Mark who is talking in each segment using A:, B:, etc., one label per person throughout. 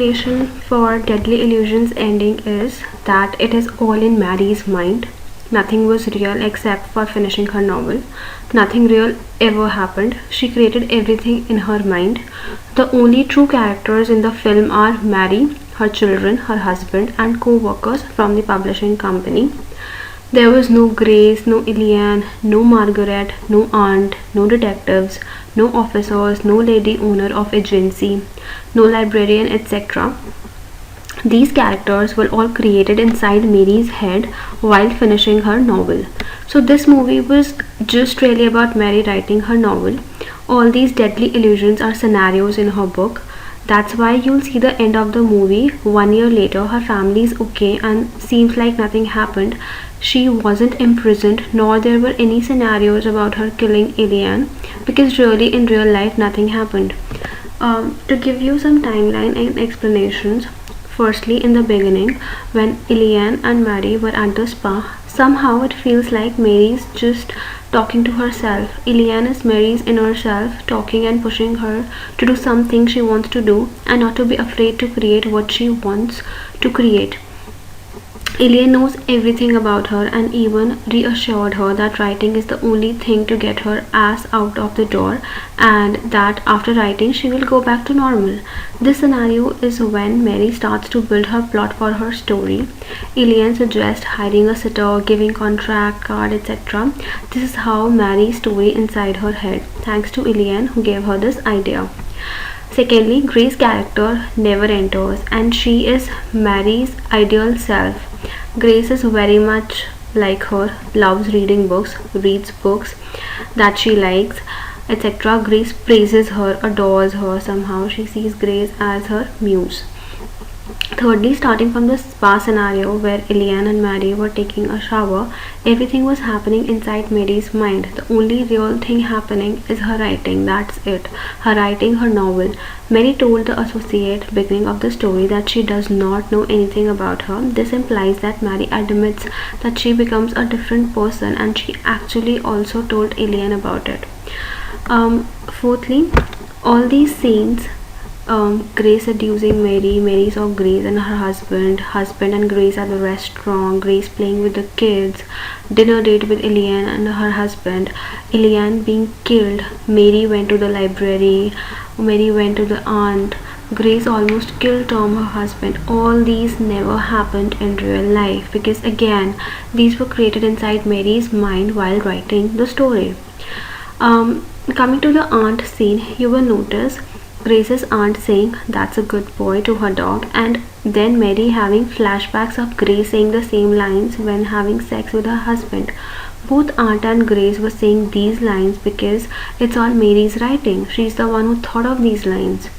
A: explanation for Deadly Illusions ending is that it is all in Mary's mind. Nothing was real except for finishing her novel. Nothing real ever happened. She created everything in her mind. The only true characters in the film are Mary, her children, her husband, and co workers from the publishing company. There was no Grace, no Eliane, no Margaret, no aunt, no detectives, no officers, no lady owner of agency, no librarian, etc. These characters were all created inside Mary's head while finishing her novel. So this movie was just really about Mary writing her novel. All these deadly illusions are scenarios in her book. That's why you'll see the end of the movie. 1 year later, her family is okay and seems like nothing happened. She wasn't imprisoned, nor there were any scenarios about her killing Eliane, because really in real life nothing happened. To give you some timeline and explanations, firstly, in the beginning, when Eliane and Mary were at the spa, somehow it feels like Mary's just talking to herself. Eliane is Mary's inner self, talking and pushing her to do something she wants to do and not to be afraid to create what she wants to create. Eliane knows everything about her and even reassured her that writing is the only thing to get her ass out of the door and that after writing she will go back to normal. This scenario is when Mary starts to build her plot for her story. Eliane suggests hiring a sitter, giving contract, card, etc. This is how Mary's story inside her head, thanks to Eliane who gave her this idea. Secondly, Grace's character never enters and she is Mary's ideal self. Grace is very much like her, loves reading books, reads books that she likes, etc. Grace praises her, adores her somehow. She sees Grace as her muse. Thirdly, starting from the spa scenario where Eliane and Mary were taking a shower, everything was happening inside Mary's mind. The only real thing happening is her writing, that's it. Her writing her novel. Mary told the associate beginning of the story that she does not know anything about her. This implies that Mary admits that she becomes a different person and she actually also told Eliane about it. Fourthly, all these scenes, Grace seducing Mary, Mary saw Grace and her husband and Grace at the restaurant, Grace playing with the kids, dinner date with Eliane and her husband, Eliane being killed, Mary went to the library, Mary went to the aunt, Grace almost killed Tom, her husband. All these never happened in real life because again, these were created inside Mary's mind while writing the story. Coming to the aunt scene, you will notice Grace's aunt saying that's a good boy to her dog and then Mary having flashbacks of Grace saying the same lines when having sex with her husband. Both aunt and Grace were saying these lines because it's all Mary's writing. She's the one who thought of these lines.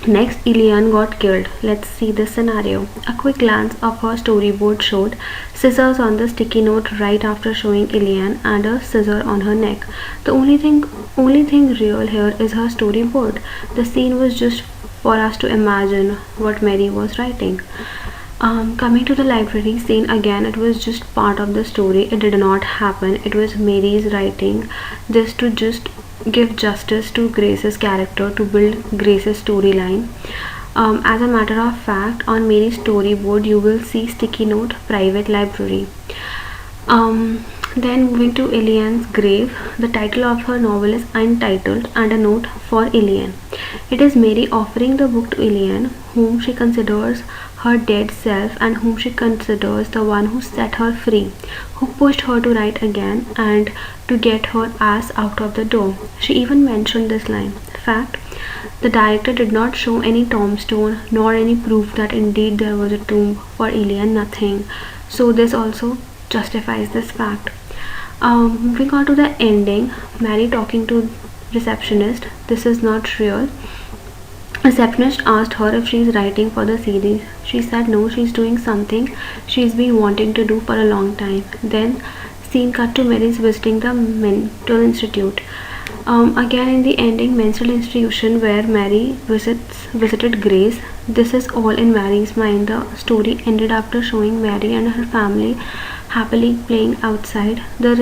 A: Next, Eliane got killed. Let's see this scenario. A quick glance of her storyboard showed scissors on the sticky note right after showing Eliane and a scissor on her neck. The only thing real here is her storyboard. The scene was just for us to imagine what Mary was writing. Coming to the library scene again, it was just part of the story. It did not happen. It was Mary's writing this to just give justice to Grace's character, to build Grace's storyline. As a matter of fact, on Mary's storyboard you will see sticky note private library. Then moving to Eliane's grave, the title of her novel is Untitled and a note for Eliane. It is Mary offering the book to Eliane, whom she considers her dead self and whom she considers the one who set her free, who pushed her to write again and to get her ass out of the door. She even mentioned this line. Fact, the director did not show any tombstone nor any proof that indeed there was a tomb for Eliane, nothing. So this also justifies this fact. Moving on to the ending, Mary talking to receptionist. This is not real. Receptionist asked her if she is writing for the series. She said no, she's doing something she's been wanting to do for a long time. Then scene cut to Mary's visiting the mental institute. Again in the ending, mental institution where Mary visited Grace. This is all in Mary's mind. The story ended after showing Mary and her family happily playing outside. The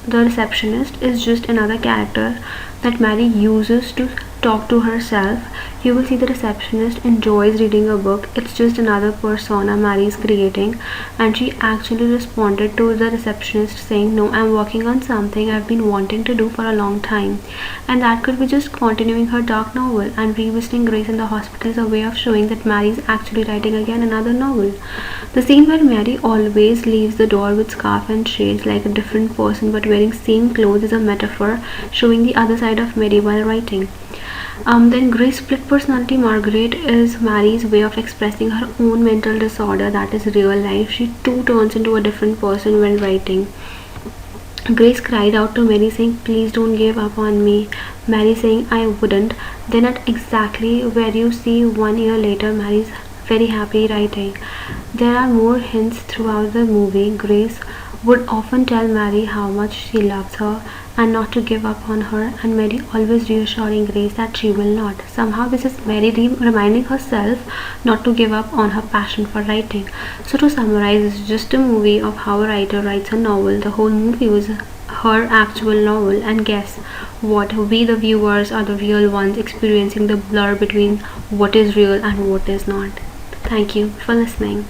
A: receptionist is just another character that Mary uses to talk to herself. You will see the receptionist enjoys reading a book. It's just another persona Mary is creating. And she actually responded to the receptionist saying, "No, I'm working on something I've been wanting to do for a long time." And that could be just continuing her dark novel. And revisiting Grace in the hospital is a way of showing that Mary is actually writing again another novel. The scene where Mary always leaves the door with scarf and shades like a different person but wearing same clothes is a metaphor showing the other side of Mary while writing. Then Grace's split personality Margaret is Mary's way of expressing her own mental disorder that is real life. She too turns into a different person when writing. Grace cried out to Mary saying, "Please don't give up on me." Mary saying, "I wouldn't." Then at exactly where you see 1 year later, Mary's very happy writing. There are more hints throughout the movie. Grace would often tell Mary how much she loves her and not to give up on her, and Mary always reassuring Grace that she will not. Somehow this is Mary reminding herself not to give up on her passion for writing. So to summarize, it's just a movie of how a writer writes a novel. The whole movie was her actual novel, and guess what, we the viewers are the real ones experiencing the blur between what is real and what is not. Thank you for listening.